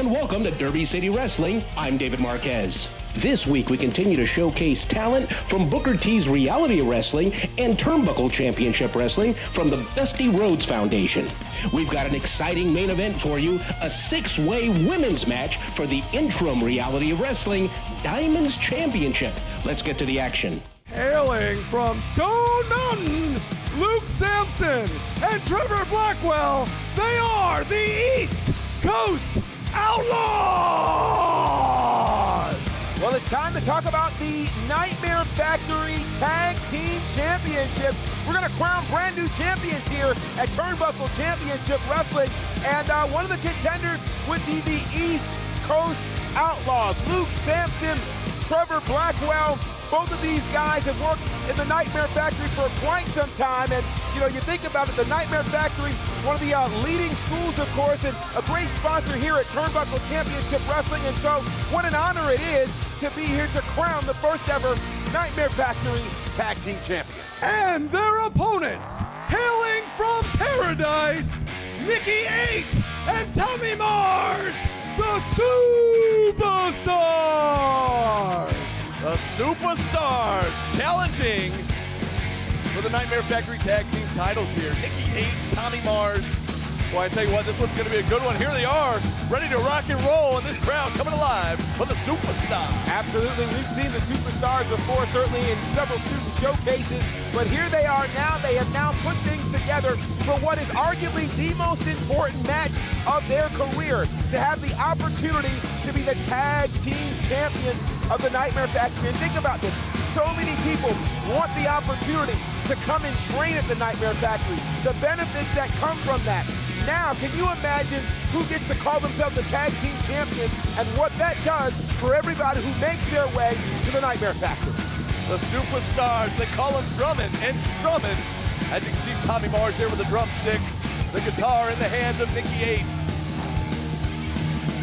and welcome to Derby City Wrestling. I'm David Marquez. This week we continue to showcase talent from Booker T's Reality Wrestling and Turnbuckle Championship Wrestling from the Dusty Rhodes Foundation. We've got an exciting main event for you, a 6-way women's match for the interim Reality of Wrestling Diamonds Championship. Let's get to the action. Hailing from Stone Mountain, Luke Sampson and Trevor Blackwell, they are the East Coast Outlaws! Well, it's time to talk about the Nightmare Factory Tag Team Championships. We're going to crown brand new champions here at Turnbuckle Championship Wrestling. And one of the contenders would be the East Coast Outlaws. Luke Sampson, Trevor Blackwell. Both of these guys have worked in the Nightmare Factory for quite some time. And, you know, you think about it, the Nightmare Factory, one of the leading schools, of course, and a great sponsor here at Turnbuckle Championship Wrestling. And so, what an honor it is to be here to crown the first ever Nightmare Factory Tag Team Champions. And their opponents, hailing from Paradise, Nikki 8 and Tommy Mars, the Superstars! The Superstars challenging for the Nightmare Factory Tag Team titles here. Nikki 8, Tommy Mars. Boy, I tell you what, this one's going to be a good one. Here they are, ready to rock and roll, and this crowd coming alive for the Superstars. Absolutely, we've seen the Superstars before, certainly in several student showcases, but here they are now. They have now put things together for what is arguably the most important match of their career, to have the opportunity to be the tag team champions of the Nightmare Factory. And think about this, so many people want the opportunity to come and train at the Nightmare Factory, the benefits that come from that. Now, can you imagine who gets to call themselves the tag team champions and what that does for everybody who makes their way to the Nightmare Factory? The Superstars, they call them drumming and strumming. As you can see, Tommy Mars there with the drumsticks, the guitar in the hands of Nikki 8.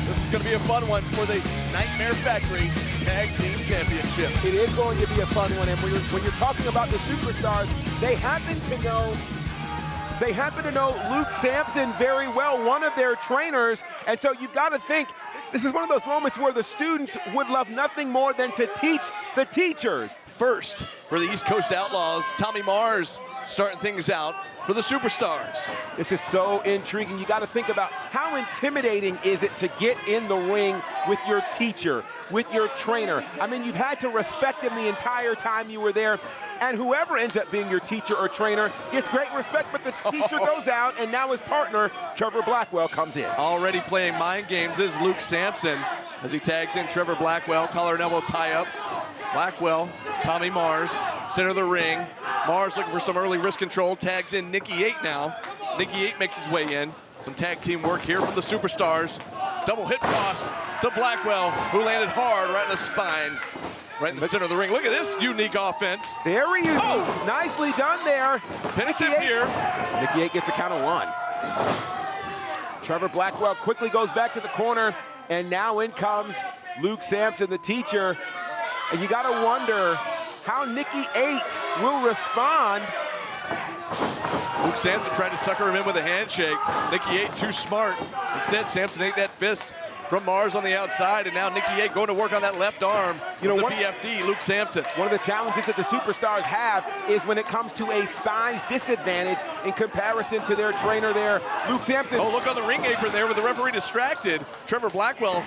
This is going to be a fun one for the Nightmare Factory Tag Team Championship. It is going to be a fun one, and when you're talking about the Superstars, they happen to know Luke Sampson very well, one of their trainers, and so you've got to think, this is one of those moments where the students would love nothing more than to teach the teachers. First, for the East Coast Outlaws, Tommy Mars starting things out for the Superstars. This is so intriguing. You got to think about how intimidating is it to get in the ring with your teacher, with your trainer. I mean, you've had to respect him the entire time you were there. And whoever ends up being your teacher or trainer gets great respect, but the teacher goes out, and now his partner, Trevor Blackwell, comes in. Already playing mind games is Luke Sampson as he tags in Trevor Blackwell, collar and elbow tie-up. Blackwell, Tommy Mars, center of the ring. Mars looking for some early wrist control, tags in Nikki 8 now. Nikki 8 makes his way in. Some tag team work here from the Superstars. Double hip toss to Blackwell, who landed hard right in the spine. Right in the center of the ring. Look at this unique offense. Very unique. Oh. Nicely done there. Penitent here. Nikki 8 gets a count of 1. Trevor Blackwell quickly goes back to the corner, and now in comes Luke Sampson, the teacher. And you got to wonder how Nikki 8 will respond. Luke Sampson tried to sucker him in with a handshake. Nikki 8 too smart. Instead, Sampson ate that fist from Mars on the outside, and now Nikki 8 going to work on that left arm. You know, the BFD, Luke Sampson. One of the challenges that the Superstars have is when it comes to a size disadvantage in comparison to their trainer there, Luke Sampson. Oh, look on the ring apron there with the referee distracted. Trevor Blackwell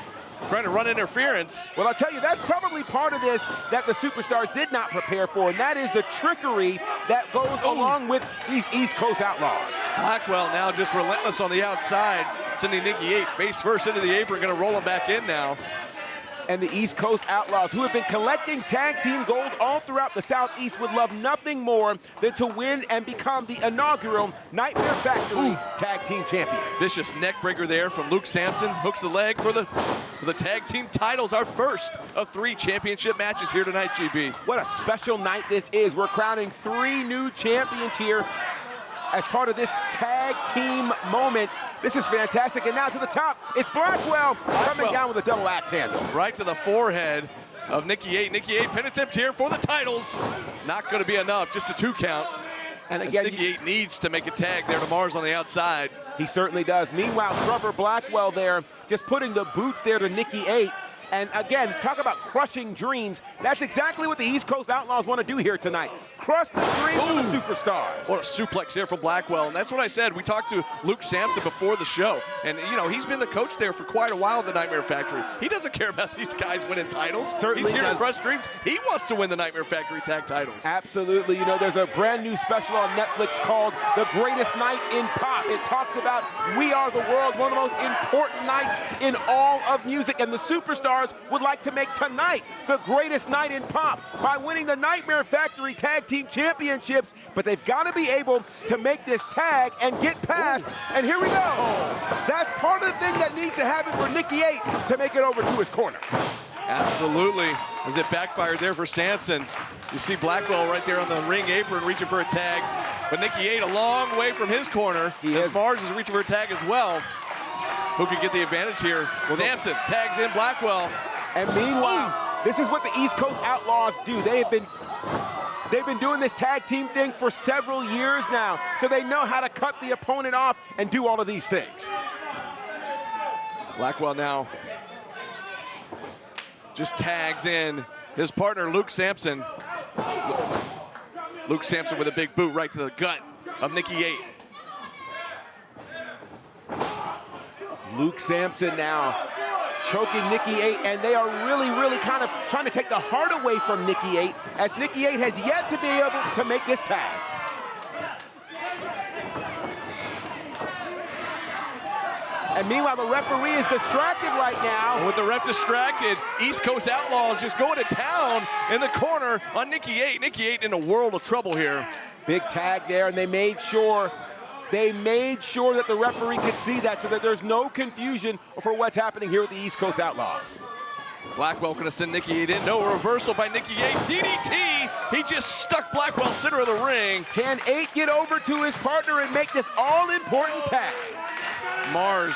trying to run interference. Well, I'll tell you, that's probably part of this that the Superstars did not prepare for, and that is the trickery that goes along with these East Coast Outlaws. Blackwell now just relentless on the outside, sending Nikki 8 face first into the apron, gonna roll him back in now. And the East Coast Outlaws, who have been collecting tag team gold all throughout the Southeast, would love nothing more than to win and become the inaugural Nightmare Factory Tag Team Champions. Vicious neck breaker there from Luke Sampson, hooks the leg for the tag team titles, our first of 3 championship matches here tonight, GB. What a special night this is. We're crowning 3 new champions here as part of this tag team moment. This is fantastic, and now to the top, it's Blackwell coming down with a double axe handle. Right to the forehead of Nikki 8. Nikki 8 penitent here for the titles. Not gonna be enough, just a 2 count. And again, Nicky 8 needs to make a tag there to Mars on the outside. he certainly does. Meanwhile, Trevor Blackwell there, just putting the boots there to Nicky 8. And again, talk about crushing dreams. That's exactly what the East Coast Outlaws want to do here tonight. Crush the dreams of the superstars. What a suplex there from Blackwell. And that's what I said. We talked to Luke Sampson before the show. And, you know, he's been the coach there for quite a while at the Nightmare Factory. He doesn't care about these guys winning titles. Certainly he's here does. to crush dreams. He wants to win the Nightmare Factory tag titles. Absolutely. You know, there's a brand new special on Netflix called The Greatest Night in Pop. It talks about We Are the World, one of the most important nights in all of music. And the superstars would like to make tonight the greatest night in pop by winning the Nightmare Factory Tag Team Championships. But they've got to be able to make this tag and get past. And here we go. That's part of the thing that needs to happen for Nicky 8 to make it over to his corner. Absolutely. As it backfired there for Sampson. You see Blackwell right there on the ring apron reaching for a tag. But Nicky 8 a long way from his corner. As Mars is reaching for a tag as well. Who can get the advantage here? Sampson tags in Blackwell. And meanwhile, this is what the East Coast Outlaws do. They've been doing this tag team thing for several years now, so they know how to cut the opponent off and do all of these things. Blackwell now just tags in his partner, Luke Sampson. Luke Sampson with a big boot right to the gut of Nicky 8. Luke Sampson now choking Nicky 8, and they are really kind of trying to take the heart away from Nicky 8, as Nicky 8 has yet to be able to make this tag. And meanwhile, the referee is distracted right now. And with the ref distracted, East Coast Outlaws just going to town in the corner on Nicky 8. Nicky 8 in a world of trouble here. Big tag there, and they made sure that the referee could see that so that there's no confusion for what's happening here with the East Coast Outlaws. Blackwell gonna send Nicky 8 in. No reversal by Nicky 8. DDT! He just stuck Blackwell center of the ring. Can 8 get over to his partner and make this all-important tag? Mars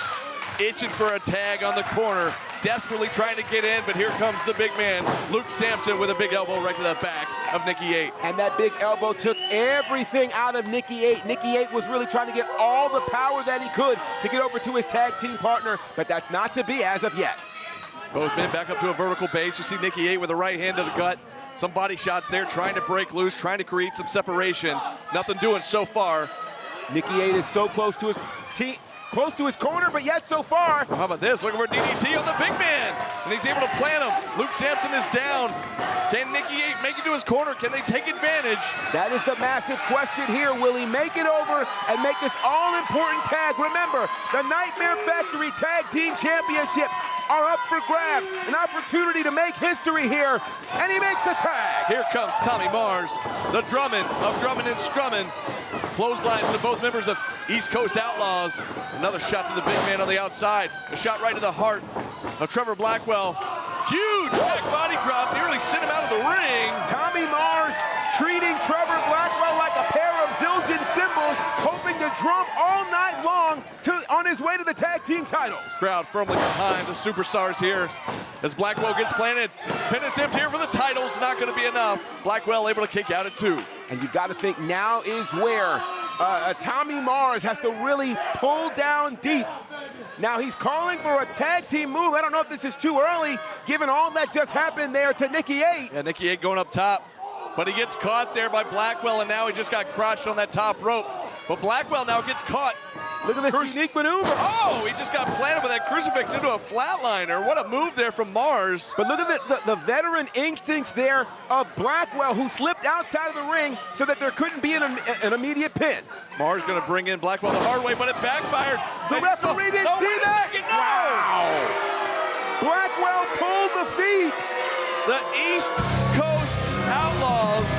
itching for a tag on the corner. Desperately trying to get in, but here comes the big man, Luke Sampson, with a big elbow right to the back of Nicky 8. And that big elbow took everything out of Nicky 8. Nicky 8 was really trying to get all the power that he could to get over to his tag team partner, but that's not to be as of yet. Both men back up to a vertical base. You see Nicky 8 with a right hand to the gut. Some body shots there, trying to break loose, trying to create some separation. Nothing doing so far. Nicky 8 is so close to his close to his corner, but yet so far. How about this? Looking for DDT on the big man, and he's able to plant him. Luke Sampson is down. Can Nicky 8 make it to his corner? Can they take advantage? That is the massive question here. Will he make it over and make this all-important tag? Remember, the Nightmare Factory Tag Team Championships are up for grabs. An opportunity to make history here, and he makes the tag. Here comes Tommy Mars, the Drummond of Drummond and Strummond. Clotheslines to both members of East Coast Outlaws. Another shot to the big man on the outside. A shot right to the heart of Trevor Blackwell. Huge back body drop, nearly sent him out of the ring. Tommy Mars treating Trevor Blackwell like a pair of Zildjian cymbals, hoping to drum all night long on his way to the tag team titles. Crowd firmly behind the superstars here as Blackwell gets planted. Pennant's empty here for the titles, not going to be enough. Blackwell able to kick out at 2. And you got to think now is where Tommy Mars has to really pull down deep. Now he's calling for a tag team move. I don't know if this is too early, given all that just happened there to Nicky 8. Yeah, Nicky 8 going up top, but he gets caught there by Blackwell, and now he just got crushed on that top rope. But Blackwell now gets caught. Look at this unique maneuver. Oh, he just got planted with that crucifix into a flatliner. What a move there from Mars. But look at the veteran instincts there of Blackwell, who slipped outside of the ring so that there couldn't be an immediate pin. Mars going to bring in Blackwell the hard way, but it backfired. The referee didn't see that. No. Blackwell pulled the feet. The East Coast Outlaws.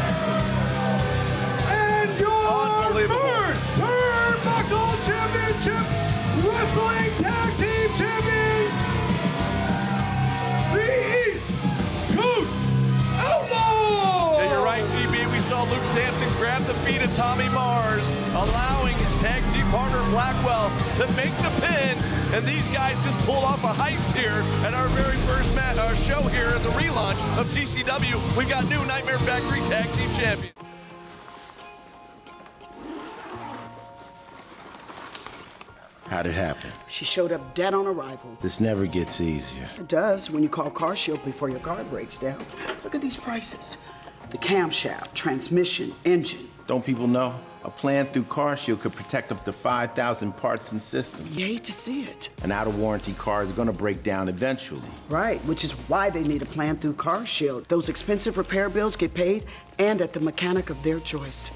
And your first Turnbuckle Championship Wrestling Tag Team Champions, the East Coast Outlaws! Yeah, you're right, GB. We saw Luke Sampson grab the feet of Tommy Mars, allowing his tag team partner Blackwell to make the pin. And these guys just pulled off a heist here at our very first show here at the relaunch of TCW. We've got new Nightmare Factory Tag Team Champions. How'd it happen? She showed up dead on arrival. This never gets easier. It does when you call CarShield before your car breaks down. Look at these prices. The camshaft, transmission, engine. Don't people know? A plan through CarShield could protect up to 5,000 parts and systems. You hate to see it. An out-of-warranty car is gonna break down eventually. Right, which is why they need a plan through CarShield. Those expensive repair bills get paid and at the mechanic of their choice.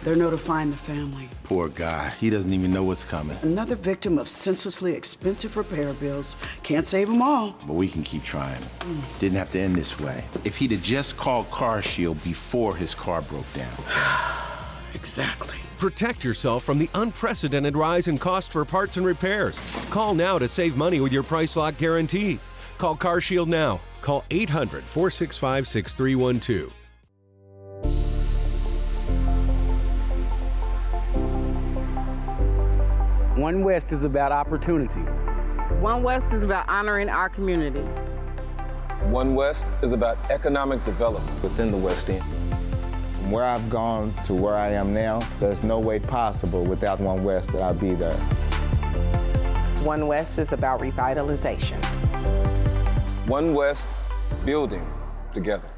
They're notifying the family. Poor guy, he doesn't even know what's coming. Another victim of senselessly expensive repair bills. Can't save them all. But we can keep trying. Didn't have to end this way. If he'd have just called CarShield before his car broke down. Exactly. Protect yourself from the unprecedented rise in cost for parts and repairs. Call now to save money with your price lock guarantee. Call CarShield now. Call 800-465-6312. One West is about opportunity. One West is about honoring our community. One West is about economic development within the West End. From where I've gone to where I am now, there's no way possible without One West that I'd be there. One West is about revitalization. One West, building together.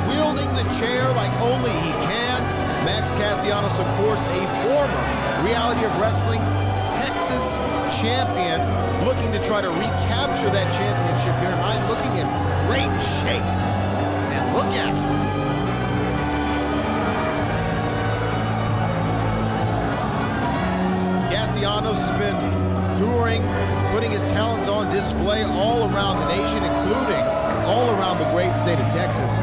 Wielding the chair like only he can. Max Castellanos, of course, a former Reality of Wrestling Texas champion, looking to try to recapture that championship here tonight, looking in great shape. And look at him. Castellanos has been touring, putting his talents on display all around the nation, including all around the great state of Texas.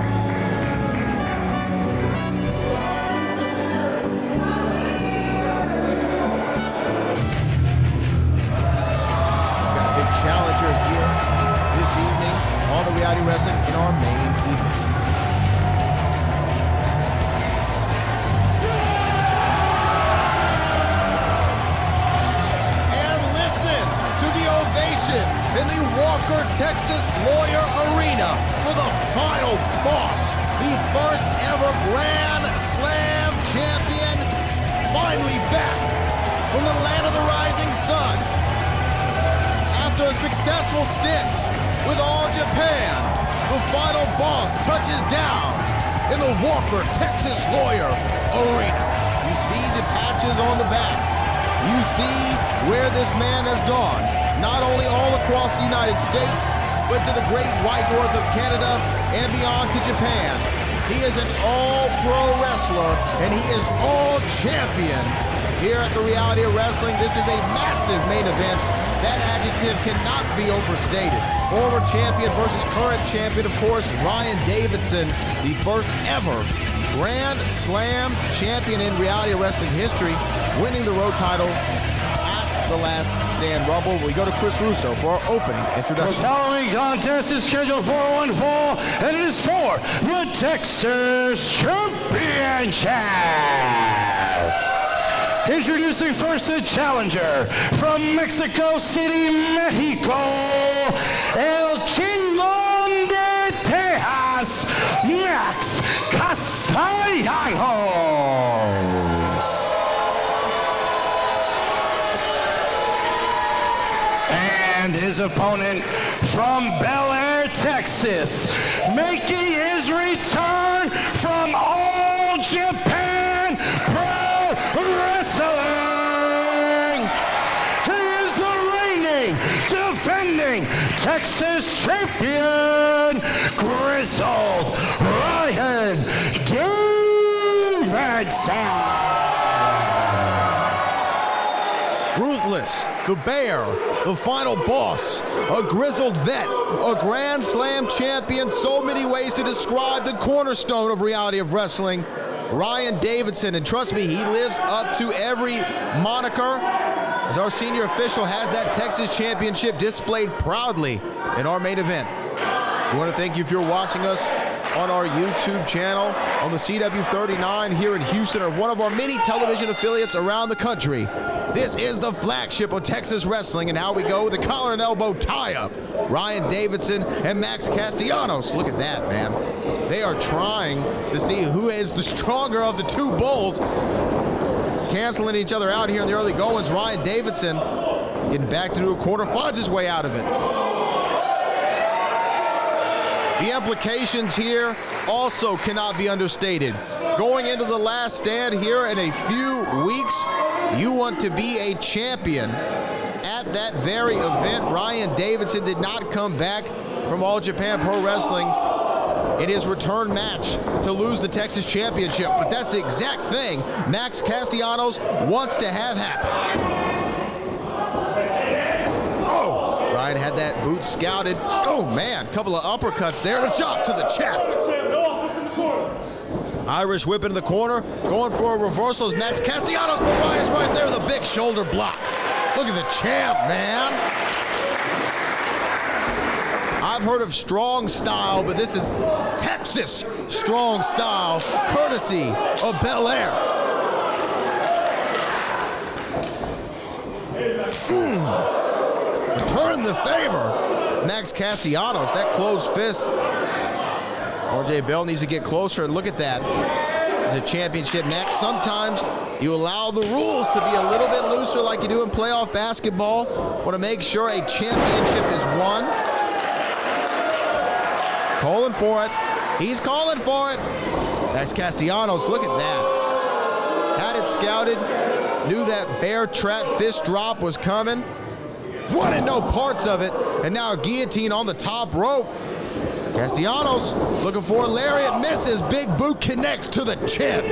Challenger here this evening on the Reality Wrestling in our main event. And listen to the ovation in the Walker, Texas Lawyer Arena for the final boss, the first ever Grand Slam champion, finally back from the land of the rising sun. After a successful stint with All Japan, the final boss touches down in the Walker, Texas Lawyer Arena. You see the patches on the back. You see where this man has gone, not only all across the United States, but to the great white north of Canada and beyond to Japan. He is an all-pro wrestler, and he is all-champion here at the Reality of Wrestling. This is a massive main event. That adjective cannot be overstated. Former champion versus current champion, of course, Ryan Davidson, the first ever Grand Slam champion in Reality of Wrestling history, winning the Road title at the Last Stand Rumble. We go to Chris Russo for our opening introduction. The following contest is scheduled for one fall, and it is for the Texas Championship. Introducing first the challenger from Mexico City, Mexico, El Chingón de Texas, Max Castellanos. And his opponent from Bel Air, Texas, making his return from All Japan Pro Wrestling. He is the reigning, defending Texas champion, grizzled Ryan Davidson. Ruthless, the bear, the final boss, a grizzled vet, a Grand Slam champion, so many ways to describe the cornerstone of Reality of Wrestling, Ryan Davidson. And trust me, he lives up to every moniker as our senior official has that Texas Championship displayed proudly in our main event. We want to thank you if you're watching us on our YouTube channel, on the CW39 here in Houston, or one of our many television affiliates around the country. This is the flagship of Texas wrestling, and how we go, the collar and elbow tie-up. Ryan Davidson and Max Castellanos. Look at that, man. They are trying to see who is the stronger of the two bulls. Canceling each other out here in the early goings. Ryan Davidson getting back into a corner, finds his way out of it. The implications here also cannot be understated. Going into the last stand here in a few weeks, you want to be a champion. At that very event, Ryan Davidson did not come back from All Japan Pro Wrestling in his return match to lose the Texas Championship, but that's the exact thing Max Castellanos wants to have happen. Oh, Ryan had that boot scouted. Oh man, couple of uppercuts there, and a chop to the chest. Irish whip into the corner, going for a reversal as Max Castellanos, but Ryan's right there with a big shoulder block. Look at the champ, man. I've heard of strong style, but this is Texas strong style, courtesy of Bel Air. Return the favor. Max Castellanos, that closed fist. RJ Bell needs to get closer, and look at that. It's a championship match. Sometimes you allow the rules to be a little bit looser like you do in playoff basketball. Want to make sure a championship is won. Calling for it. He's calling for it. Max Castellanos, look at that. Had it scouted. Knew that bear trap fist drop was coming. Wanted no parts of it. And now a guillotine on the top rope. Castellanos looking for a lariat. Misses. Big boot connects to the chin.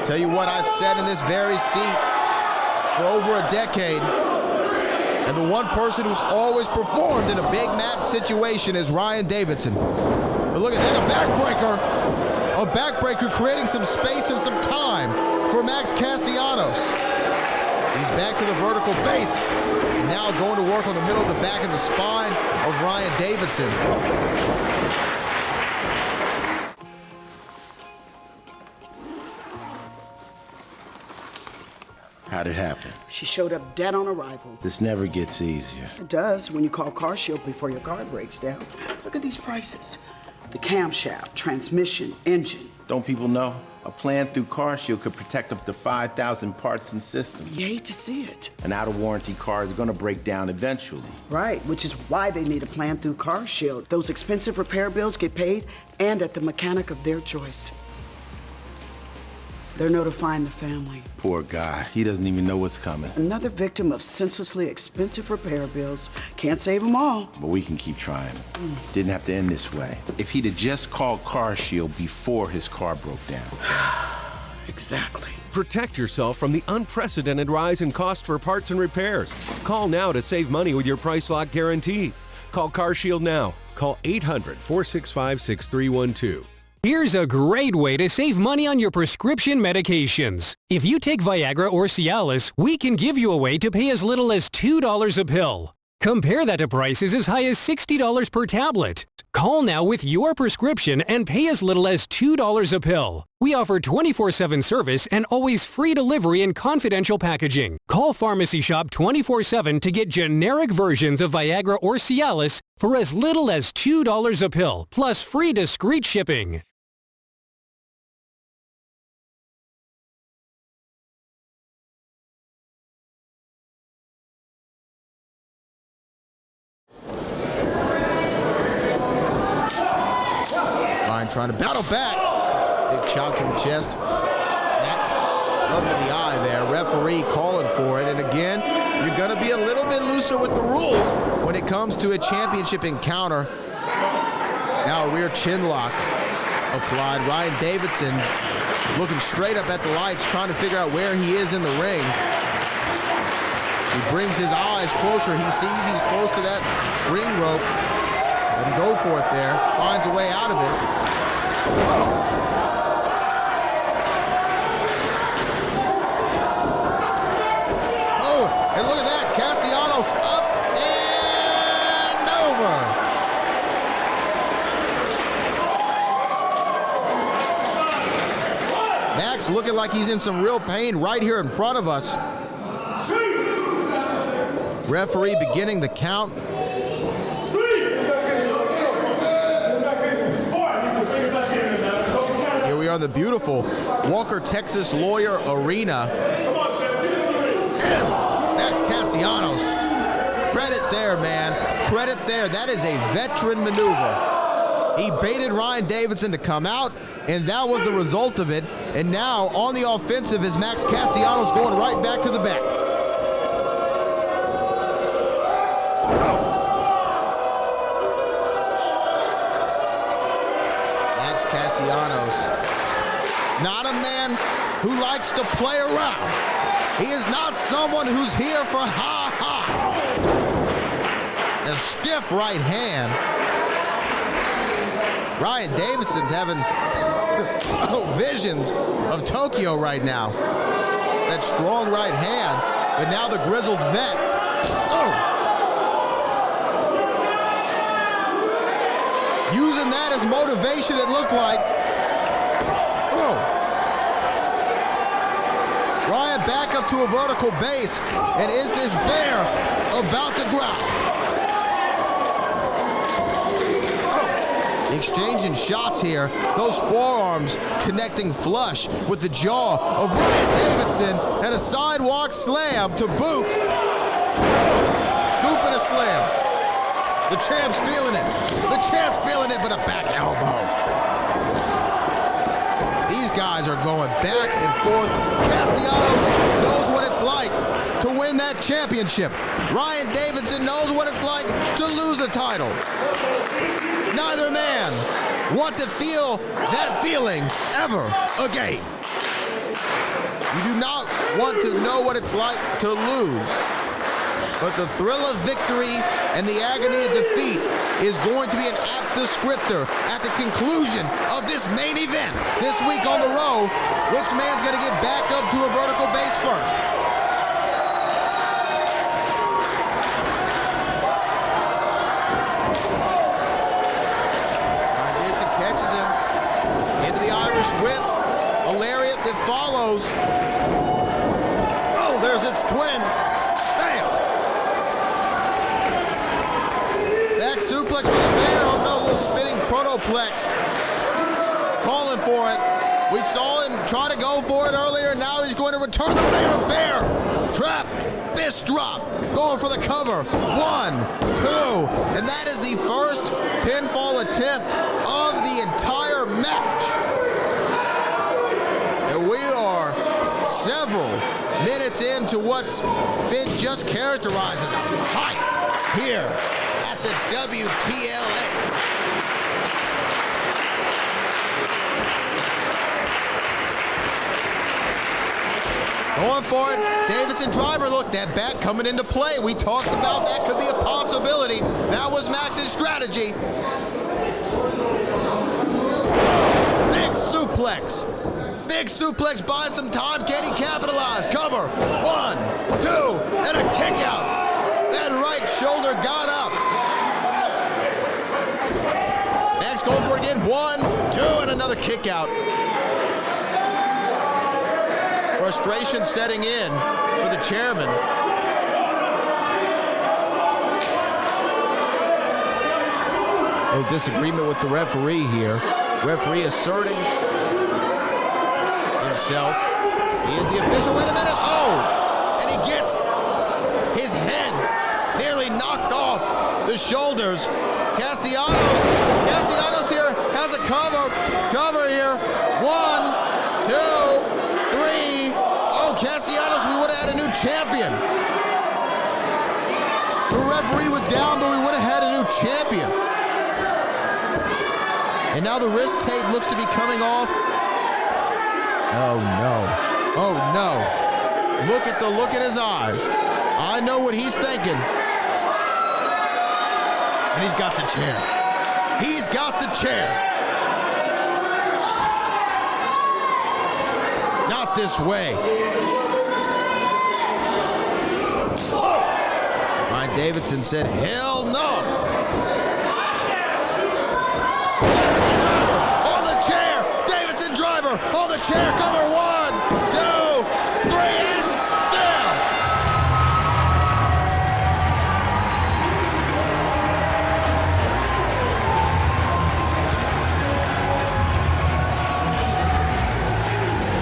Tell you what, I've said in this very seat for over a decade, and the one person who's always performed in a big match situation is Ryan Davidson. But look at that, a backbreaker creating some space and some time for Max Castellanos. He's back to the vertical base, and now going to work on the middle of the back and the spine of Ryan Davidson. How'd it happen? She showed up dead on arrival. This never gets easier. It does when you call CarShield before your car breaks down. Look at these prices. The camshaft, transmission, engine. Don't people know? A plan through CarShield could protect up to 5,000 parts and systems. You hate to see it. An out-of-warranty car is gonna break down eventually. Right, which is why they need a plan through CarShield. Those expensive repair bills get paid and at the mechanic of their choice. They're notifying the family. Poor guy. He doesn't even know what's coming. Another victim of senselessly expensive repair bills. Can't save them all. But we can keep trying. Didn't have to end this way. If he'd have just called CarShield before his car broke down. Exactly. Protect yourself from the unprecedented rise in cost for parts and repairs. Call now to save money with your price lock guarantee. Call CarShield now. Call 800-465-6312. Here's a great way to save money on your prescription medications. If you take Viagra or Cialis, we can give you a way to pay as little as $2 a pill. Compare that to prices as high as $60 per tablet. Call now with your prescription and pay as little as $2 a pill. We offer 24/7 service and always free delivery and confidential packaging. Call Pharmacy Shop 24/7 to get generic versions of Viagra or Cialis for as little as $2 a pill, plus free discreet shipping. Trying to battle back. Big chop to the chest. That rub to the eye there. Referee calling for it. And again, you're going to be a little bit looser with the rules when it comes to a championship encounter. Now a rear chin lock applied. Ryan Davidson looking straight up at the lights, trying to figure out where he is in the ring. He brings his eyes closer. He sees he's close to that ring rope. Doesn't go for it there. Finds a way out of it. Oh, and look at that. Castellanos up and over. Max looking like he's in some real pain right here in front of us. Referee beginning the count. Here we are in the beautiful Walker, Texas Lawyer Arena. And Max Castellanos. Credit there, man. Credit there. That is a veteran maneuver. He baited Ryan Davidson to come out, and that was the result of it. And now on the offensive is Max Castellanos going right back to the back. Max Castellanos, not a man who likes to play around. He is not someone who's here for ha-ha. A stiff right hand. Ryan Davidson's having visions of Tokyo right now. That strong right hand, but now the grizzled vet. Oh! Using that as motivation, it looked like. Oh! Ryan back up to a vertical base, and is this bear about to growl? Exchanging shots here. Those forearms connecting flush with the jaw of Ryan Davidson, and a sidewalk slam to boot. Scoop and a slam. The champ's feeling it. The champ's feeling it, but a back elbow. These guys are going back and forth. Castellanos knows what it's like to win that championship. Ryan Davidson knows what it's like to lose a title. Neither man want to feel that feeling ever again. You do not want to know what it's like to lose. But the thrill of victory and the agony of defeat is going to be an apt descriptor at the conclusion of this main event. This week on the row, which man's going to get back up to a vertical base first? Whip, a lariat that follows. Oh, there's its twin. Bam! Back suplex for the bear. Oh no, little spinning protoplex. Calling for it. We saw him try to go for it earlier. Now he's going to return the bear. Trap, fist drop. Going for the cover. 1, 2, and that is the first pinfall attempt of the entire match. We are several minutes into what's been just characterized as a fight here at the WTLA. Going for it, Davidson driver. Look, that back coming into play. We talked about that could be a possibility. That was Max's strategy. Big suplex. Big suplex buys some time. Can he capitalize? Cover. 1, 2, and a kick out. That right shoulder got up. Max going for it again. 1, 2, and another kick out. Frustration setting in for the chairman. No disagreement with the referee here. Referee asserting himself. He is the official. Wait a minute. Oh! And he gets his head nearly knocked off the shoulders. Castellanos here has a cover. Cover here. 1, 2, 3. Oh, Castellanos, we would have had a new champion. The referee was down, but we would have had a new champion. And now the wrist tape looks to be coming off. Oh no. Oh no. Look at the look in his eyes. I know what he's thinking. And he's got the chair. He's got the chair. not this way. Ryan Davidson said, hell no. Davidson driver on the chair, cover 1, 2, 3, and still.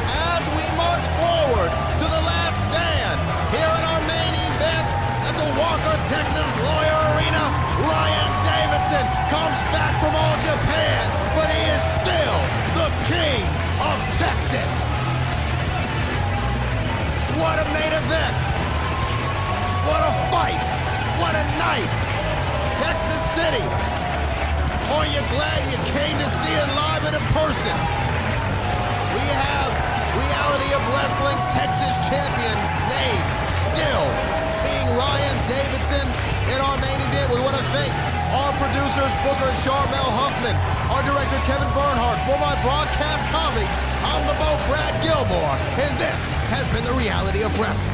As we march forward to the last stand here in our main event at the Walker, Texas Lawyer Arena, Ryan Davidson comes back from All Japan, but he is still the King of Texas. What a main event. What a fight. What a night. Texas City. Are you glad you came to see it live and in person? We have Reality of Wrestling's Texas champion's name still being Ryan Davidson in our main event. We want to thank our producers, Booker and Charmel Huffman, our director, Kevin Bernhardt. For my broadcast colleagues, I'm the Bo Brad Gilmore, and this has been the Reality of Wrestling.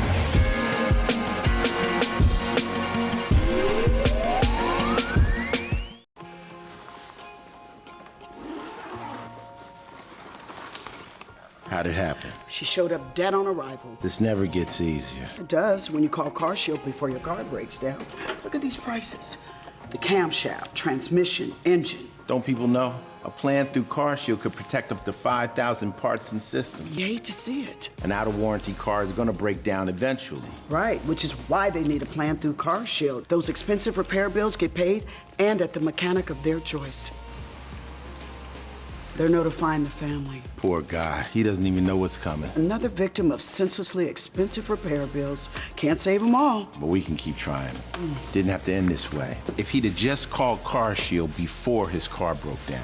How'd it happen? She showed up dead on arrival. This never gets easier. It does when you call CarShield before your car breaks down. Look at these prices. The camshaft, transmission, engine. Don't people know? A plan through CarShield could protect up to 5,000 parts and systems. You hate to see it. An out-of-warranty car is gonna break down eventually. Right, which is why they need a plan through CarShield. Those expensive repair bills get paid and at the mechanic of their choice. They're notifying the family. Poor guy. He doesn't even know what's coming. Another victim of senselessly expensive repair bills. Can't save them all. But we can keep trying. Didn't have to end this way. If he'd have just called CarShield before his car broke down.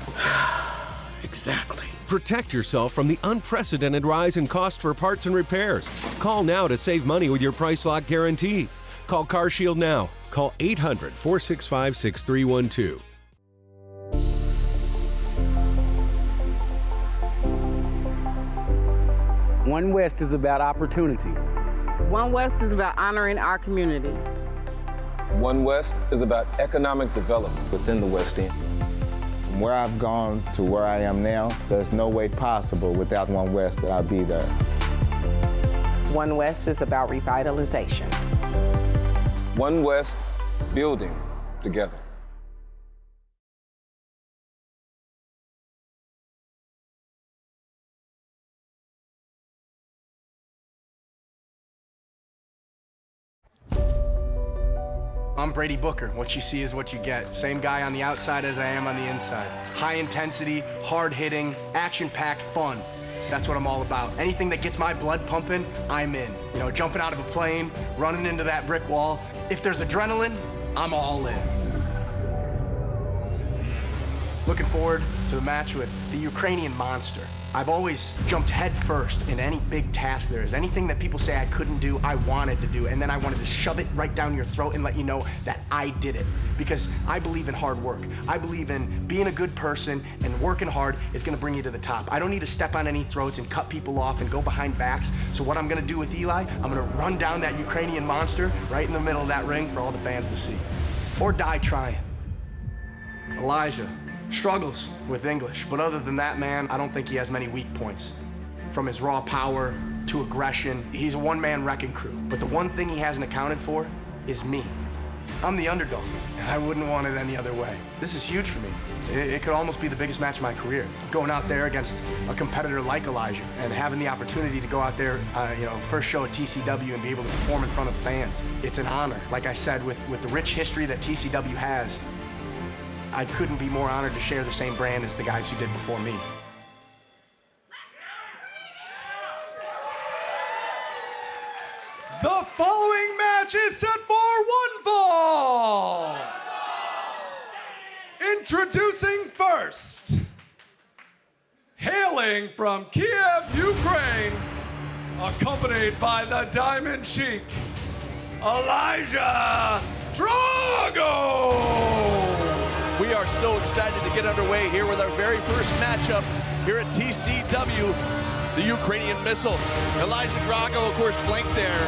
Exactly. Protect yourself from the unprecedented rise in cost for parts and repairs. Call now to save money with your price lock guarantee. Call CarShield now. Call 800-465-6312. One West is about opportunity. One West is about honoring our community. One West is about economic development within the West End. From where I've gone to where I am now, there's no way possible without One West that I'll be there. One West is about revitalization. One West, building together. I'm Brady Booker. What you see is what you get. Same guy on the outside as I am on the inside. High intensity, hard hitting, action-packed fun. That's what I'm all about. Anything that gets my blood pumping, I'm in. You know, jumping out of a plane, running into that brick wall. If there's adrenaline, I'm all in. Looking forward to the match with the Ukrainian monster. I've always jumped head first in any big task there is. Anything that people say I couldn't do, I wanted to do. And then I wanted to shove it right down your throat and let you know that I did it. Because I believe in hard work. I believe in being a good person, and working hard is gonna bring you to the top. I don't need to step on any throats and cut people off and go behind backs. So what I'm gonna do with Eli, I'm gonna run down that Ukrainian monster right in the middle of that ring for all the fans to see. Or die trying. Elijah struggles with English, but other than that, man, I don't think he has many weak points. From his raw power to aggression, he's a one-man wrecking crew. But the one thing he hasn't accounted for is me. I'm the underdog, and I wouldn't want it any other way. This is huge for me. It could almost be the biggest match of my career. Going out there against a competitor like Elijah and having the opportunity to go out there, first show at TCW and be able to perform in front of fans. It's an honor. Like I said, with the rich history that TCW has, I couldn't be more honored to share the same brand as the guys who did before me. The following match is set for one fall. Introducing first, hailing from Kiev, Ukraine, accompanied by the Diamond Sheik, Elijah Drago. We are so excited to get underway here with our very first matchup here at TCW. the Ukrainian missile. Elijah Drago, of course, flanked there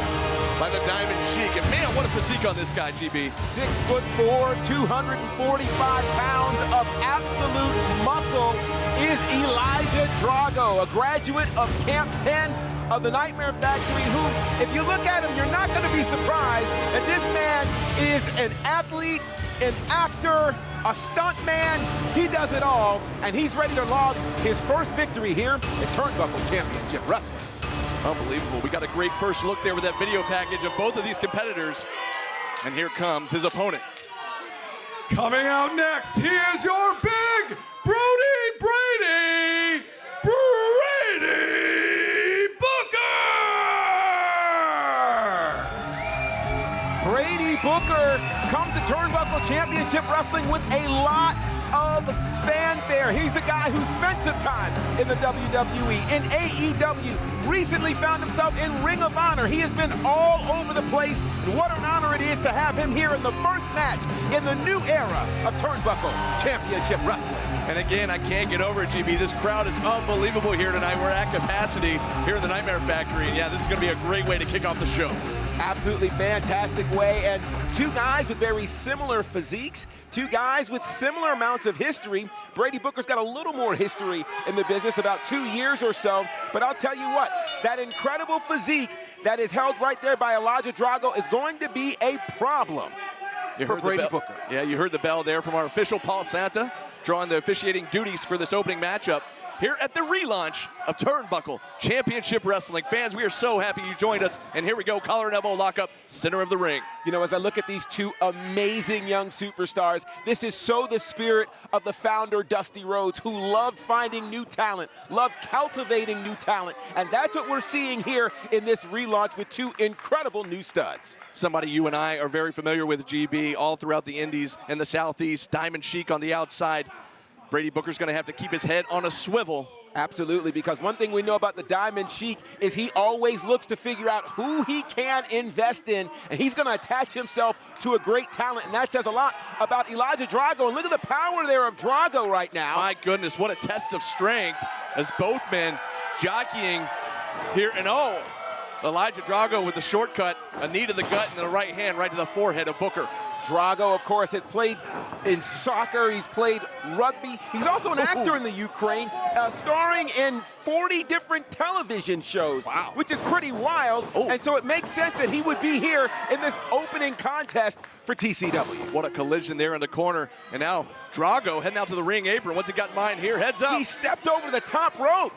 by the Diamond Sheik. And man, what a physique on this guy, GB. 6'4", 245 pounds of absolute muscle is Elijah Drago, a graduate of Camp 10 of the Nightmare Factory, who, if you look at him, you're not going to be surprised that this man is an athlete, an actor, a stunt man. He does it all, and he's ready to log his first victory here at Turnbuckle Championship Wrestling. Unbelievable. We got a great first look there with that video package of both of these competitors. And here comes his opponent. Coming out next, he is your big Brady Booker! Brady Booker comes to Turnbuckle Championship Wrestling with a lot of fanfare. He's a guy who spent some time in the WWE, in AEW, recently found himself in Ring of Honor. He has been all over the place, and what an honor it is to have him here in the first match in the new era of Turnbuckle Championship Wrestling. And again, I can't get over it, GB. This crowd is unbelievable here tonight. We're at capacity here in the Nightmare Factory, and yeah, this is going to be a great way to kick off the show. Absolutely fantastic way, and two guys with very similar physiques, two guys with similar amounts of history. Brady Booker's got a little more history in the business, about 2 years or so, but I'll tell you what, that incredible physique that is held right there by Elijah Drago is going to be a problem for Brady Booker. Yeah, you heard the bell there from our official Paul Santa, drawing the officiating duties for this opening matchup here at the relaunch of Turnbuckle Championship Wrestling. Fans, we are so happy you joined us. And here we go, collar and elbow lockup, center of the ring. You know, as I look at these two amazing young superstars, this is so the spirit of the founder, Dusty Rhodes, who loved finding new talent, loved cultivating new talent. And that's what we're seeing here in this relaunch with two incredible new studs. Somebody you and I are very familiar with, GB, all throughout the Indies and the Southeast. Diamond Sheik on the outside. Brady Booker's going to have to keep his head on a swivel. Absolutely, because one thing we know about the Diamond Sheik is he always looks to figure out who he can invest in, and he's going to attach himself to a great talent, and that says a lot about Elijah Drago. And look at the power there of Drago right now. My goodness, what a test of strength as both men jockeying here. And oh, Elijah Drago with the shortcut, a knee to the gut and the right hand right to the forehead of Booker. Drago, of course, has played in soccer. He's played rugby. He's also an actor in the Ukraine, starring in 40 different television shows, which is pretty wild. And so it makes sense that he would be here in this opening contest for TCW. What a collision there in the corner. And now Drago heading out to the ring apron. What's he got in mind here? Heads up. He stepped over the top rope.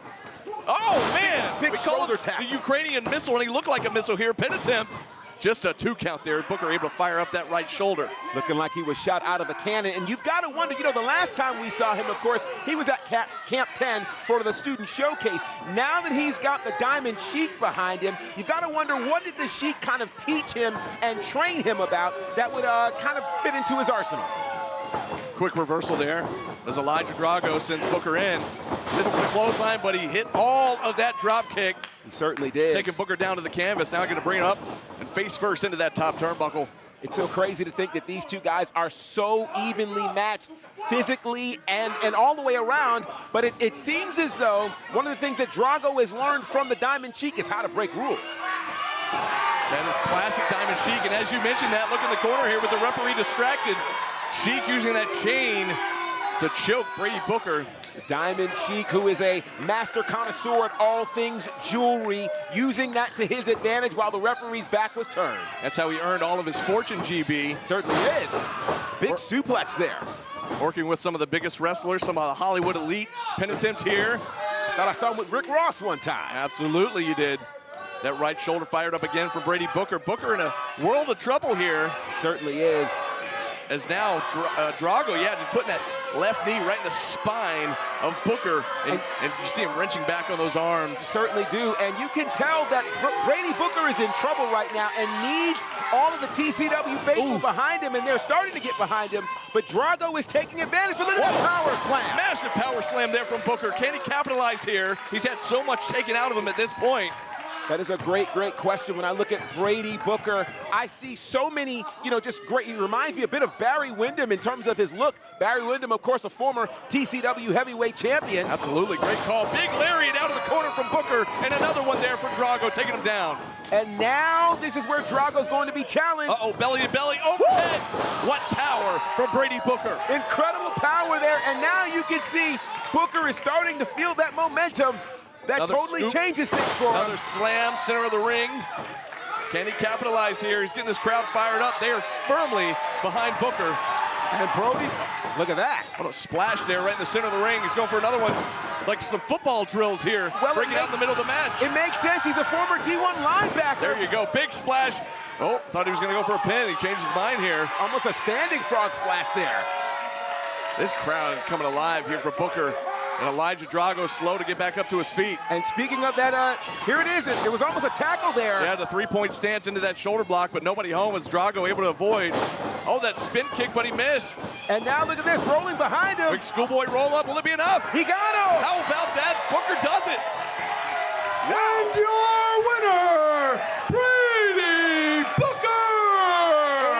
Oh, man. Big shoulder tap. The Ukrainian missile, and he looked like a missile here. Pin attempt. Just a 2 count there. Booker able to fire up that right shoulder. Looking like he was shot out of a cannon. And you've got to wonder, you know, the last time we saw him, of course, he was at Camp 10 for the student showcase. Now that he's got the Diamond Sheik behind him, you've got to wonder, what did the Sheik kind of teach him and train him about that would kind of fit into his arsenal? Quick reversal there as Elijah Drago sends Booker in. Missed the clothesline, but he hit all of that drop kick. He certainly did. Taking Booker down to the canvas. Now going to bring it up and face first into that top turnbuckle. It's so crazy to think that these two guys are so evenly matched physically and all the way around, but it seems as though one of the things that Drago has learned from the Diamond Sheik is how to break rules. That is classic Diamond Sheik, and as you mentioned that, look in the corner here with the referee distracted. Sheik using that chain to choke Brady Booker. Diamond Sheik, who is a master connoisseur at all things jewelry, using that to his advantage while the referee's back was turned. That's how he earned all of his fortune, GB. Certainly is. Big suplex there. Working with some of the biggest wrestlers, some of the Hollywood elite. Pin attempt here. Thought I saw him with Rick Ross one time. Absolutely you did. That right shoulder fired up again for Brady Booker. Booker in a world of trouble here. Certainly is. As now Drago, yeah, just putting that left knee right in the spine of Booker, and you see him wrenching back on those arms. Certainly do, and you can tell that Brady Booker is in trouble right now and needs all of the TCW faithful behind him, and they're starting to get behind him, but Drago is taking advantage. But look at that power slam. Massive power slam there from Booker. Can he capitalize here? He's had so much taken out of him at this point. That is a great, great question. When I look at Brady Booker, I see so many, just great. He reminds me a bit of Barry Windham in terms of his look. Barry Windham, of course, a former TCW heavyweight champion. Absolutely, great call. Big lariat out of the corner from Booker, and another one there for Drago, taking him down. And now this is where Drago's going to be challenged. Uh-oh, belly to belly, overhead. What power from Brady Booker. Incredible power there, and now you can see Booker is starting to feel that momentum. That totally changes things for him. Another slam, center of the ring. Can he capitalize here? He's getting this crowd fired up. They are firmly behind Booker. And Brody, look at that. What a splash there right in the center of the ring. He's going for another one. Like some football drills here. Breaking out in the middle of the match. It makes sense. He's a former D1 linebacker. There you go. Big splash. Oh, thought he was going to go for a pin. He changed his mind here. Almost a standing frog splash there. This crowd is coming alive here for Booker. And Elijah Drago slow to get back up to his feet. And speaking of that, here it is. It was almost a tackle there. Yeah, the three-point stance into that shoulder block, but nobody home as Drago able to avoid. Oh, that spin kick, but he missed. And now look at this, rolling behind him. Big schoolboy roll up. Will it be enough? He got him. How about that? Booker does it. And your winner, Brady Booker!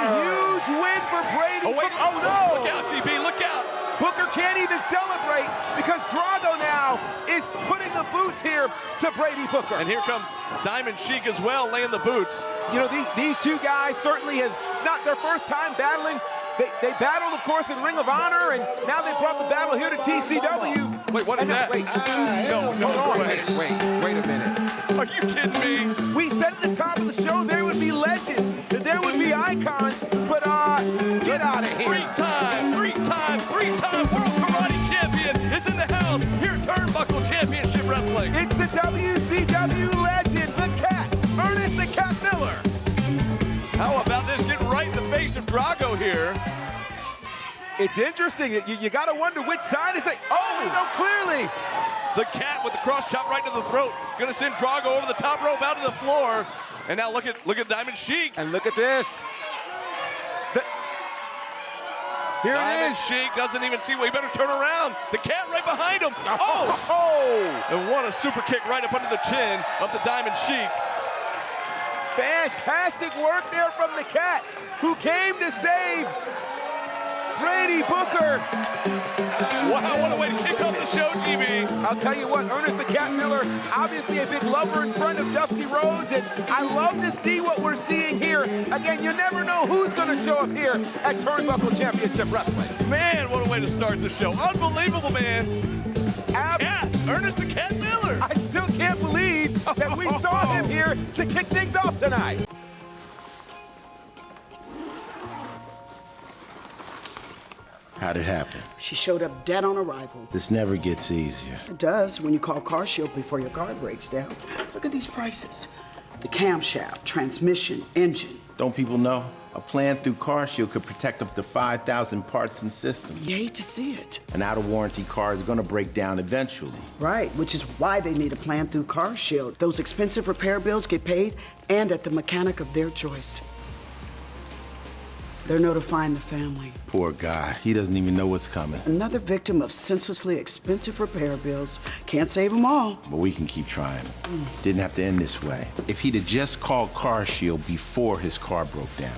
A huge win for Brady Booker. Oh, no. Look out, GB. Look out. Booker can't even celebrate because Drago now is putting the boots here to Brady Booker. And here comes Diamond Sheik as well, laying the boots. These two guys certainly it's not their first time battling. They battled, of course, in Ring of Honor, and now they brought the battle here to TCW. Wait, what is that? Wait, no, wait a minute. Are you kidding me? We said at the top of the show there would be legends, that there would be icons, but get out of here. Three-time World Karate Champion is in the house here at Turnbuckle Championship Wrestling. It's the WCW legend, the Cat, Ernest the Cat Miller. How about this getting right in the face of Drago here? It's interesting. You got to wonder which side is they. Oh, we know clearly. The Cat with the cross chop right to the throat. Going to send Drago over the top rope out to the floor. And now look at Diamond Sheik. And look at this. Here Diamond it is. Sheik doesn't even see. Well, he better turn around. The Cat right behind him. Oh! And what a super kick right up under the chin of the Diamond Sheik. Fantastic work there from the Cat, who came to save Brady Booker. Wow, what a way to kick off the show, GB. I'll tell you what, Ernest the Cat Miller, obviously a big lover in front of Dusty Rhodes, and I love to see what we're seeing here. Again, you never know who's going to show up here at Turnbuckle Championship Wrestling. Man, what a way to start the show. Unbelievable, man. Yeah, Ernest the Cat Miller. I still can't believe that we saw him here to kick things off tonight. How'd it happen? She showed up dead on arrival. This never gets easier. It does when you call CarShield before your car breaks down. Look at these prices. The camshaft, transmission, engine. Don't people know? A plan through CarShield could protect up to 5,000 parts and systems. You hate to see it. An out-of-warranty car is going to break down eventually. Right, which is why they need a plan through CarShield. Those expensive repair bills get paid and at the mechanic of their choice. They're notifying the family. Poor guy. He doesn't even know what's coming. Another victim of senselessly expensive repair bills. Can't save them all. But we can keep trying. Didn't have to end this way. If he'd have just called CarShield before his car broke down.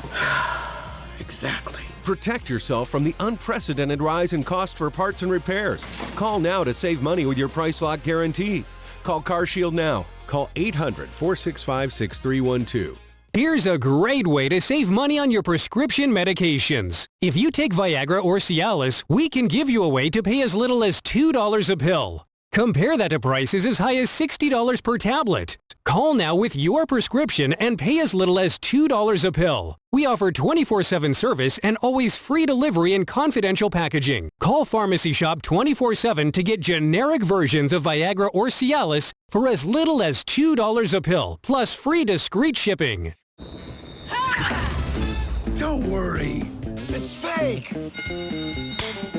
Exactly. Protect yourself from the unprecedented rise in cost for parts and repairs. Call now to save money with your price lock guarantee. Call CarShield now. Call 800-465-6312. Here's a great way to save money on your prescription medications. If you take Viagra or Cialis, we can give you a way to pay as little as $2 a pill. Compare that to prices as high as $60 per tablet. Call now with your prescription and pay as little as $2 a pill. We offer 24/7 service and always free delivery and confidential packaging. Call Pharmacy Shop 24/7 to get generic versions of Viagra or Cialis for as little as $2 a pill, plus free discreet shipping. Don't worry, it's fake.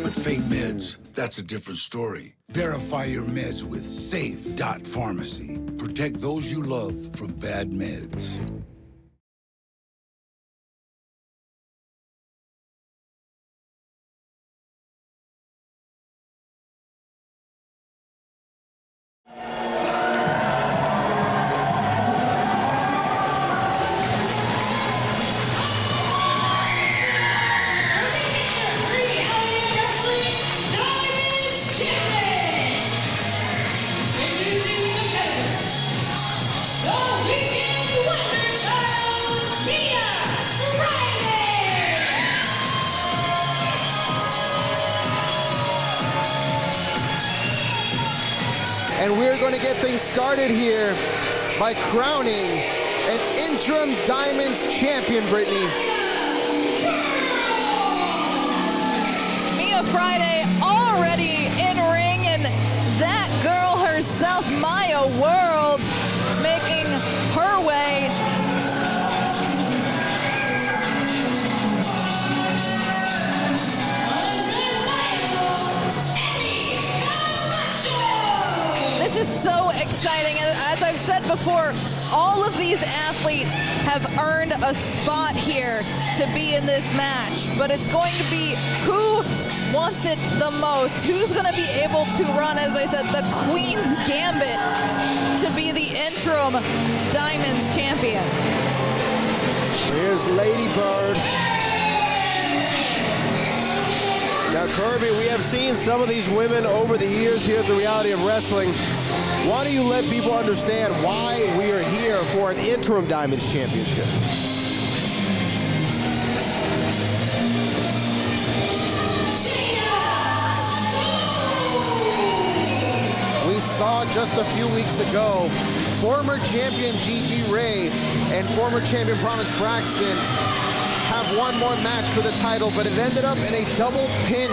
But fake meds, that's a different story. Verify your meds with safe.pharmacy. Protect those you love from bad meds. going to get things started here by crowning an interim Diamonds champion, Brittany. Mia Friday already in ring, and that girl herself, Maya World, making her way. This is so exciting. As I've said before, all of these athletes have earned a spot here to be in this match, but it's going to be who wants it the most, who's going to be able to run, as I said, the Queen's Gambit to be the interim Diamonds champion. Here's Lady Bird. Now, Kirby, we have seen some of these women over the years here at the Reality of Wrestling. Why do you let people understand why we are here for an interim Diamonds championship? We saw just a few weeks ago former champion Gigi Ray and former champion Promise Braxton have one more match for the title, but it ended up in a double pin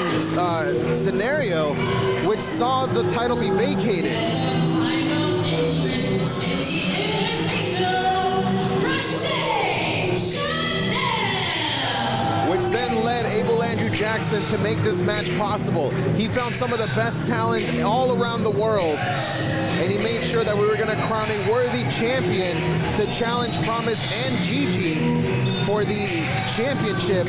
scenario, which saw the title be vacated. Which then led Abel Andrew Jackson to make this match possible. He found some of the best talent all around the world, and he made sure that we were going to crown a worthy champion to challenge Promise and Gigi for the championship.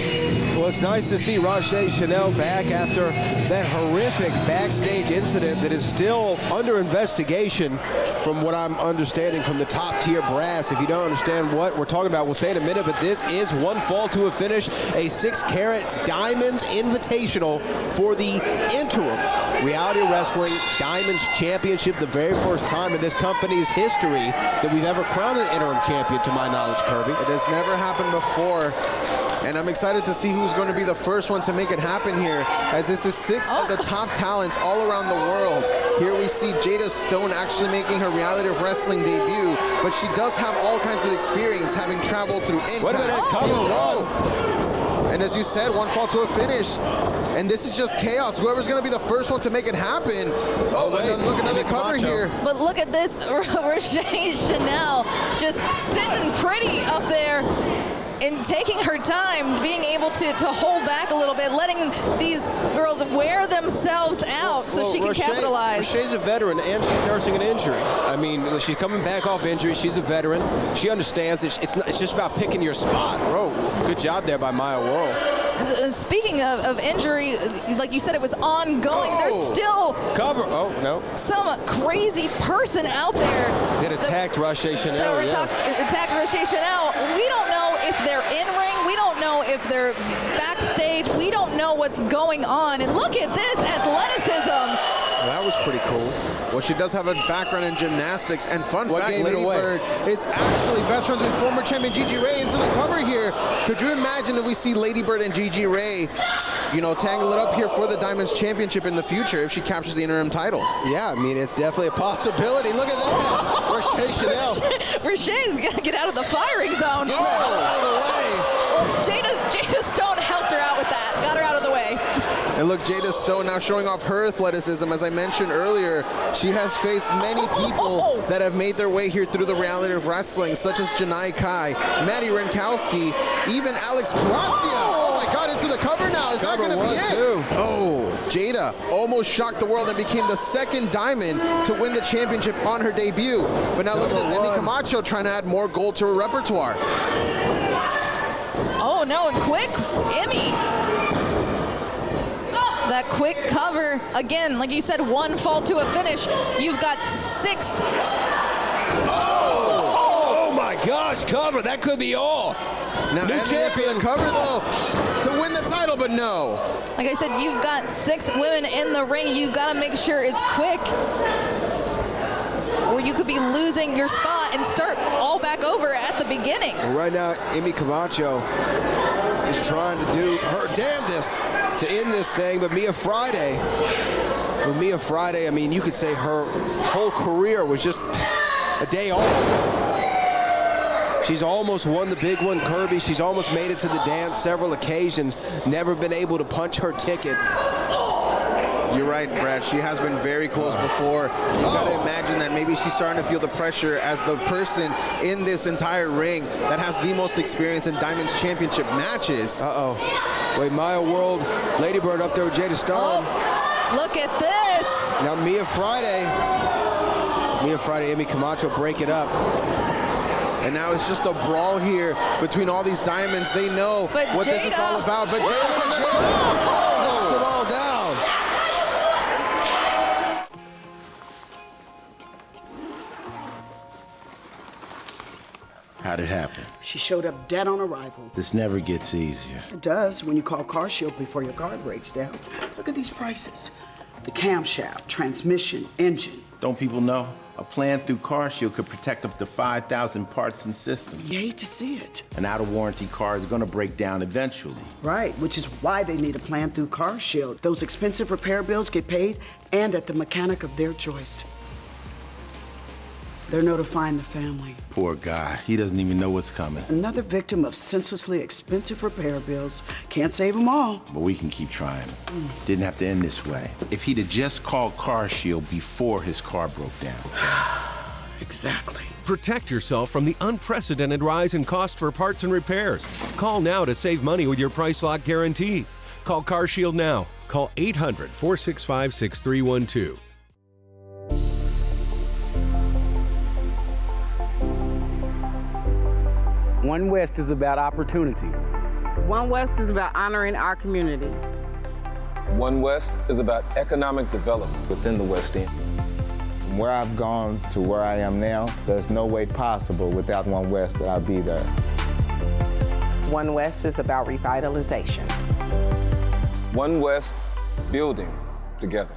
Well, it's nice to see Roche Chanel back after that horrific backstage incident that is still under investigation from what I'm understanding from the top tier brass. If you don't understand what we're talking about, we'll say in a minute, but this is one fall to a finish, a 6-carat Diamonds Invitational for the interim Reality Wrestling Diamonds Championship, the very first time in this company's history that we've ever crowned an interim champion, to my knowledge, Kirby. It has never happened before, and I'm excited to see who's going to be the first one to make it happen here, as this is 6 of the top talents all around the world. Here we see Jada Stone actually making her Reality of Wrestling debut, but she does have all kinds of experience, having traveled through Impact. What about that cover? And as you said, one fall to a finish. And this is just chaos. Whoever's going to be the first one to make it happen. Oh, look, another cover here. But look at this, Roche Chanel just sitting pretty up there and taking her time, being able to hold back a little bit, letting these girls wear themselves out so she can capitalize. Roche's a veteran, and she's nursing an injury. I mean, she's coming back off injury. She's a veteran. She understands that it's just about picking your spot. Oh, good job there by Maya World. Speaking of injury, like you said, it was ongoing. There's still some crazy person out there that attacked Roche Chanel. Attacked Roche Chanel. We don't know if they're in ring. We don't know if they're backstage. We don't know what's going on. And look at this athleticism. That was pretty cool. Well, she does have a background in gymnastics, and fun fact, Lady Bird is actually best friends with former champion Gigi Ray into the cover here. Could you imagine if we see Lady Bird and Gigi Ray, you know, tangle it up here for the Diamonds Championship in the future if she captures the interim title? Yeah, I mean, it's definitely a possibility. Look at that. Roche Chanel. Roche's got to get out of the firing zone. Get out of the way. Jada Stone helped her out with that. Got her out of the way. And look, Jada Stone now showing off her athleticism. As I mentioned earlier, she has faced many people that have made their way here through the Reality of Wrestling, such as Janai Kai, Maddie Renkowski, even Alex Gracia. Oh my God, into the cover now. Is that going to be it? Oh, Jada almost shocked the world and became the second Diamond to win the championship on her debut. But now look at this, Emmy Camacho trying to add more gold to her repertoire. Oh no, and quick, Emmy. That quick cover, again, like you said, one fall to a finish. You've got 6. Oh my gosh, cover, that could be all. Now, new champion cover though to win the title, but no. Like I said, you've got 6 women in the ring. You've got to make sure it's quick, or you could be losing your spot and start all back over at the beginning. Well, right now, Emmy Camacho is trying to do her damnedest to end this thing, but Mia Friday With Mia Friday, I mean, you could say her whole career was just a day off. She's almost won the big one, Kirby. She's almost made it to the dance several occasions, never been able to punch her ticket. You're right, Brad. She has been very close before. You gotta imagine that maybe she's starting to feel the pressure as the person in this entire ring that has the most experience in Diamonds Championship matches. Wait, Maya World, Lady Bird up there with Jada Stone. Look at this. Now Mia Friday, Amy Camacho break it up. And now it's just a brawl here between all these diamonds. They know what this is all about. But Jada knocks them all down. How'd it happen? She showed up dead on arrival. This never gets easier. It does when you call CarShield before your car breaks down. Look at these prices. The camshaft, transmission, engine. Don't people know? A plan through CarShield could protect up to 5,000 parts and systems. You hate to see it. An out-of-warranty car is going to break down eventually. Right, which is why they need a plan through CarShield. Those expensive repair bills get paid and at the mechanic of their choice. They're notifying the family. Poor guy. He doesn't even know what's coming. Another victim of senselessly expensive repair bills. Can't save them all. But we can keep trying. Didn't have to end this way. If he'd have just called CarShield before his car broke down. Exactly. Protect yourself from the unprecedented rise in cost for parts and repairs. Call now to save money with your price lock guarantee. Call CarShield now. Call 800-465-6312. One West is about opportunity. One West is about honoring our community. One West is about economic development within the West End. From where I've gone to where I am now, there's no way possible without One West that I'll be there. One West is about revitalization. One West, building together.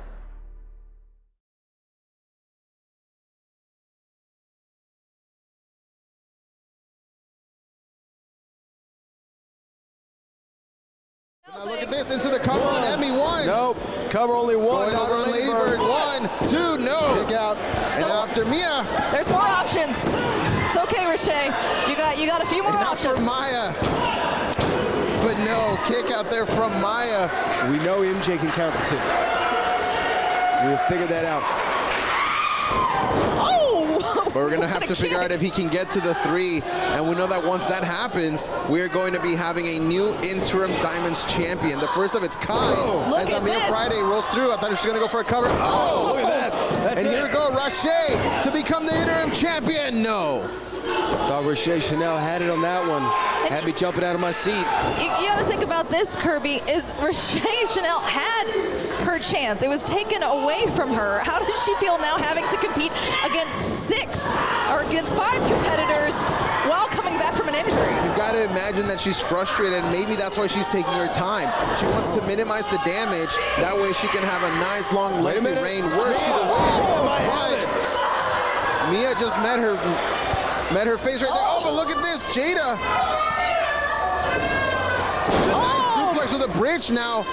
Now look at this, into the cover on Emmy, one. Nope, cover only one. Going over on Lady Bird, 1, 2, no. Kick out. And after Mia. There's more options. It's okay, Riche. You got a few more options. For Maya. But no, kick out there from Maya. We know MJ can count the 2. We'll figure that out. Oh! But we're going to have to figure out if he can get to the 3. And we know that once that happens, we're going to be having a new interim Diamonds champion. The first of its kind. As Mia Friday rolls through. I thought she was going to go for a cover. Oh, look at that. That's here we go, Rache to become the interim champion. No. Thought Rache Chanel had it on that one. Had me jumping out of my seat. You got to think about this, Kirby, is Rache Chanel had her chance. It was taken away from her. How does she feel now having to compete against 6 or against 5 competitors while coming back from an injury? You've got to imagine that she's frustrated, and maybe that's why she's taking her time. She wants to minimize the damage. That way she can have a nice long lengthy reign. Where she Mia just met her face right there. Oh, but look at this, Jada. The nice suplex with a bridge now.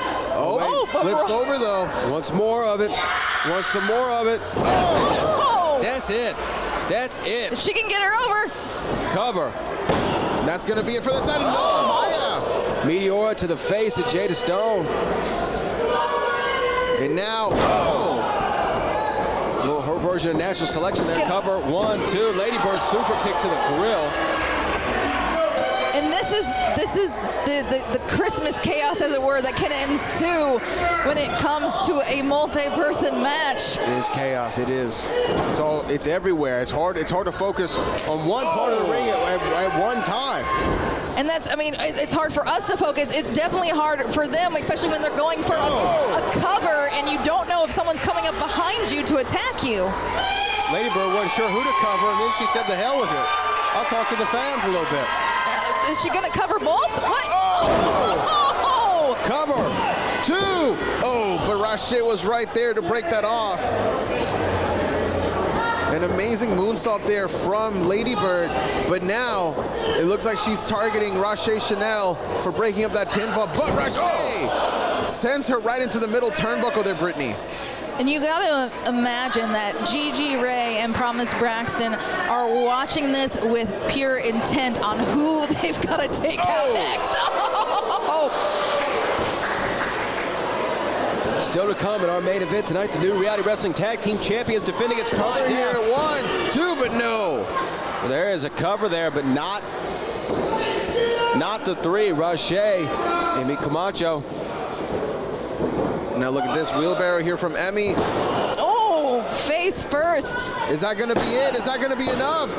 Oh, flips over though. Wants more of it. Wants some more of it. That's it. That's it. She can get her over. Cover. That's going to be it for the title. No, Maya. Meteora to the face of Jada Stone. And now, her version of National Selection there. Cover, 1, 2. Lady Bird super kick to the grill. And this is the Christmas chaos, as it were, that can ensue when it comes to a multi-person match. It is chaos. It is. It's everywhere. It's hard to focus on one part of the ring at one time. And it's hard for us to focus. It's definitely hard for them, especially when they're going for a cover and you don't know if someone's coming up behind you to attack you. Lady Bird wasn't sure who to cover, and then she said, "The hell with it. I'll talk to the fans a little bit." Is she gonna cover both? What? Cover. 2. Oh, but Rache was right there to break that off. An amazing moonsault there from Lady Bird, but now it looks like she's targeting Rache Chanel for breaking up that pinfall. But Rache sends her right into the middle turnbuckle there, Brittany. And you got to imagine that Gigi Ray and Promise Braxton are watching this with pure intent on who they've got to take out next. Still to come in our main event tonight, the new Reality Wrestling Tag Team Champions defending its Cover here, 1, 2, but no. Well, there is a cover there, but not the 3. Roche, Amy Camacho. Now look at this wheelbarrow here from Emmy. Oh, face first. Is that going to be it? Is that going to be enough?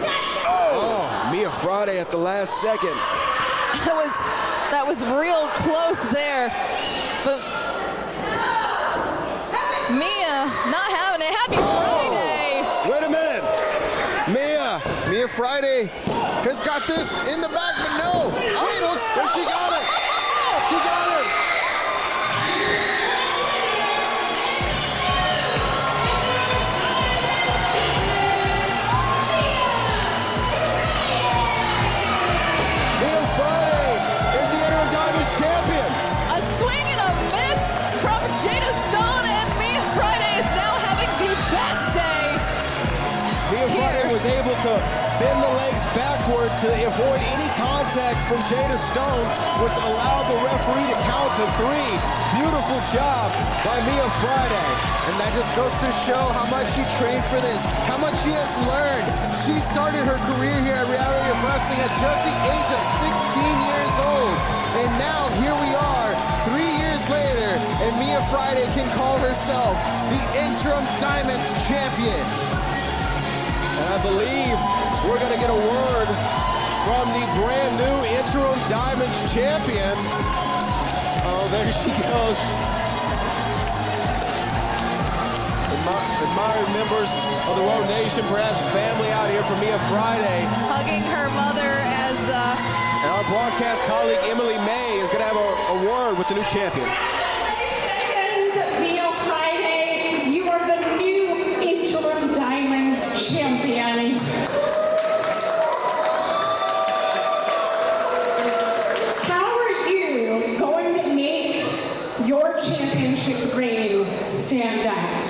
Oh, Mia Friday at the last second. That was real close there. But Mia not having it. Happy Friday. Wait a minute. Mia Friday has got this in the back, but no. Wait, she got it. She got it. Mia Friday is the interim Diamonds champion. A swing and a miss from Jada Stone, and Mia Friday is now having the best day. Mia Friday was able to bend the legs backward to avoid any contact from Jada Stone, which allowed the referee to count to 3. Beautiful job by Mia Friday. And that just goes to show how much she trained for this, how much she has learned. She started her career here at Reality of Wrestling at just the age of 16 years old. And now here we are, 3 years later, and Mia Friday can call herself the interim Diamonds champion. And I believe we're going to get a word from the brand new interim Diamonds champion. Oh, there she goes. Admiring members of the Road Nation, perhaps family out here for Mia Friday. Hugging her mother as... And our broadcast colleague Emily May is going to have a word with the new champion. Mia Friday, you are the new interim Diamonds champion. How are you going to make your championship reign stand out?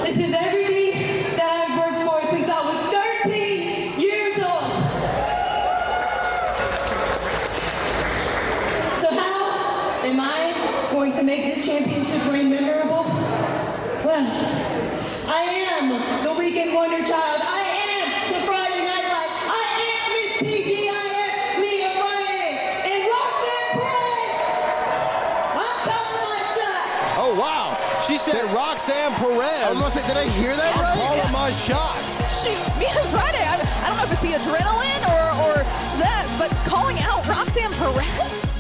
This is everything that I've worked for since I was 13 years old. So how am I going to make this championship reign memorable? Well, I am the weekend wonder child. I am the Friday Night Light. I am Miss TGIF, Mia Friday, and Roxanne Perez. I'm calling my shot. Oh, wow. She said Roxanne Perez. I was going to say, did I hear that right? I'm calling my shot. Mia Friday, I don't know if it's the adrenaline or that, but calling out Roxanne Perez?